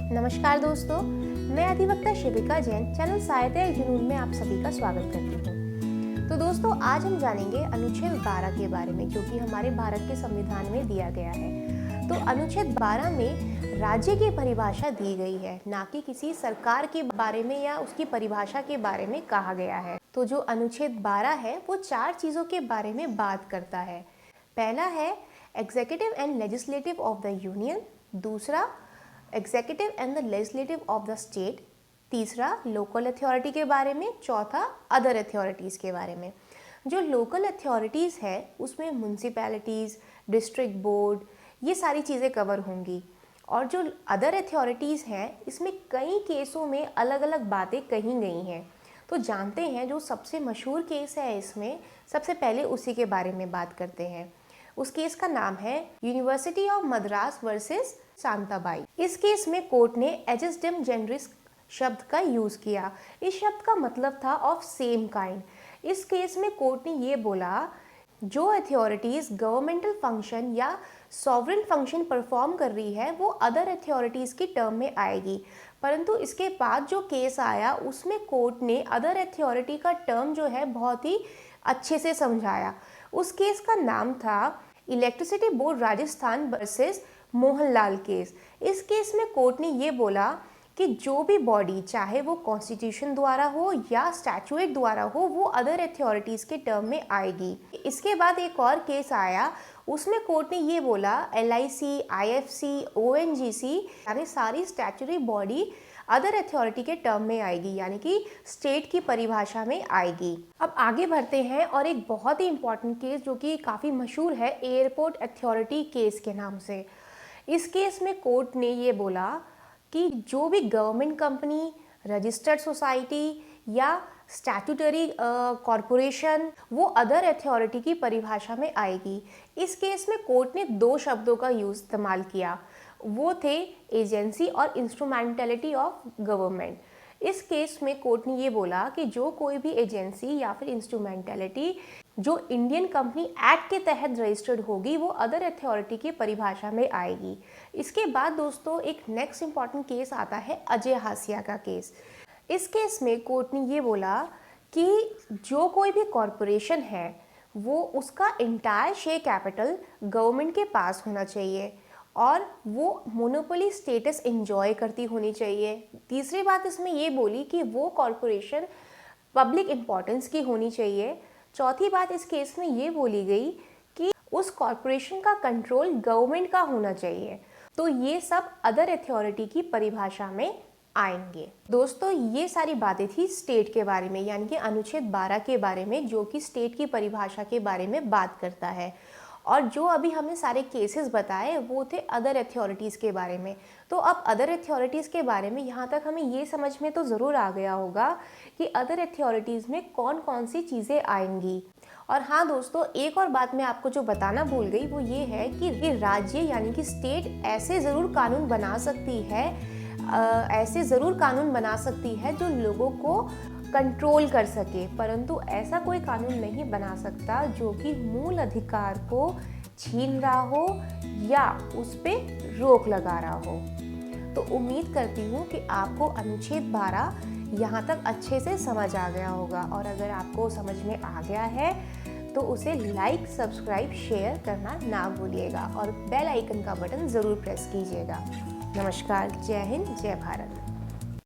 नमस्कार दोस्तों, मैं अधिवक्ता शिविका जैन चैनल साहित्य जुनून में आप सभी का स्वागत करती हूँ। तो दोस्तों, आज हम जानेंगे अनुच्छेद 12 के बारे में, जो कि हमारे भारत के संविधान में दिया गया है। तो अनुच्छेद 12 में राज्य की परिभाषा दी गई है, ना कि किसी सरकार के बारे में या उसकी परिभाषा के बारे में कहा गया है। तो जो अनुच्छेद 12 है वो 4 चीज़ों के बारे में बात करता है। पहला है executive and legislative of the union, दूसरा executive and the legislative of the state, तीसरा लोकल अथॉरिटी के बारे में, चौथा अदर अथॉरिटीज़ के बारे में। जो लोकल अथॉरिटीज़ है उसमें म्यूनसिपैलिटीज़, डिस्ट्रिक्ट बोर्ड, ये सारी चीज़ें कवर होंगी। और जो अदर अथॉरिटीज़ हैं इसमें कई केसों में अलग अलग बातें कही गई हैं। तो जानते हैं जो सबसे मशहूर केस है इसमें, सबसे पहले उसी के बारे में बात करते हैं। उस केस का नाम है university of Madras versus Shantabai. इस केस में कोर्ट ने एजेसडम जेनरिस शब्द का यूज़ किया। इस शब्द का मतलब था ऑफ सेम काइंड। इस केस में कोर्ट ने ये बोला, जो अथॉरिटीज़ गवर्नमेंटल फंक्शन या सॉवरेन फंक्शन परफॉर्म कर रही है वो अदर अथॉरिटीज़ की टर्म में आएगी। परंतु इसके बाद जो केस आया उसमें कोर्ट ने अदर अथॉरिटी का टर्म जो है बहुत ही अच्छे से समझाया। उस केस का नाम था electricity board Rajasthan versus Mohanlal case. इस केस में कोर्ट ने ये बोला कि जो भी बॉडी, चाहे वो कॉन्स्टिट्यूशन द्वारा हो या स्टैट्यूट द्वारा हो, वो अदर अथॉरिटीज़ के टर्म में आएगी। इसके बाद एक और केस आया, उसमें कोर्ट ने ये बोला LIC, IFC, ONGC यानी सारी स्टैट्यूटरी बॉडी अदर अथॉरिटी के टर्म में आएगी, यानी कि स्टेट की परिभाषा में आएगी। अब आगे बढ़ते हैं और एक बहुत ही इम्पॉर्टेंट केस जो कि काफ़ी मशहूर है, एयरपोर्ट अथॉरिटी केस के नाम से। इस केस में कोर्ट ने ये बोला कि जो भी गवर्नमेंट कंपनी, रजिस्टर्ड सोसाइटी या स्टैट्यूटरी कॉरपोरेशन वो अदर अथॉरिटी की परिभाषा में आएगी। इस केस में कोर्ट ने 2 शब्दों का यूज़ इस्तेमाल किया, वो थे एजेंसी और इंस्ट्रूमेंटलिटी ऑफ गवर्नमेंट। इस केस में कोर्ट ने ये बोला कि जो कोई भी एजेंसी या फिर इंस्ट्रूमेंटलिटी जो इंडियन कंपनी एक्ट के तहत रजिस्टर्ड होगी वो अदर अथॉरिटी की परिभाषा में आएगी। इसके बाद दोस्तों एक नेक्स्ट इंपॉर्टेंट केस आता है अजय हासिया का केस। इस केस में कोर्ट ने ये बोला कि जो कोई भी कॉरपोरेशन है वो उसका इंटायर शेयर कैपिटल गवर्नमेंट के पास होना चाहिए और वो मोनोपोली स्टेटस एंजॉय करती होनी चाहिए। तीसरी बात इसमें ये बोली कि वो कॉरपोरेशन पब्लिक इम्पोर्टेंस की होनी चाहिए। चौथी बात इस केस में ये बोली गई कि उस कॉरपोरेशन का कंट्रोल गवर्नमेंट का होना चाहिए। तो ये सब अदर अथॉरिटी की परिभाषा में आएंगे। दोस्तों, ये सारी बातें थी स्टेट के बारे में, यानी कि अनुच्छेद 12 के बारे में, जो कि स्टेट की परिभाषा के बारे में बात करता है। और जो अभी हमने सारे केसेस बताए वो थे अदर अथॉरिटीज़ के बारे में। तो अब अदर अथॉरिटीज़ के बारे में यहाँ तक हमें ये समझ में तो ज़रूर आ गया होगा कि अदर अथॉरिटीज़ में कौन कौन सी चीज़ें आएंगी। और हाँ दोस्तों, एक और बात मैं आपको जो बताना भूल गई वो ये है कि राज्य यानी कि स्टेट ऐसे ज़रूर कानून बना सकती है जो लोगों को कंट्रोल कर सके, परंतु ऐसा कोई कानून नहीं बना सकता जो कि मूल अधिकार को छीन रहा हो या उस पर रोक लगा रहा हो। तो उम्मीद करती हूँ कि आपको अनुच्छेद 12 यहाँ तक अच्छे से समझ आ गया होगा। और अगर आपको समझ में आ गया है तो उसे लाइक, सब्सक्राइब, शेयर करना ना भूलिएगा और बेल आइकन का बटन ज़रूर प्रेस कीजिएगा। नमस्कार, जय हिंद, जय भारत।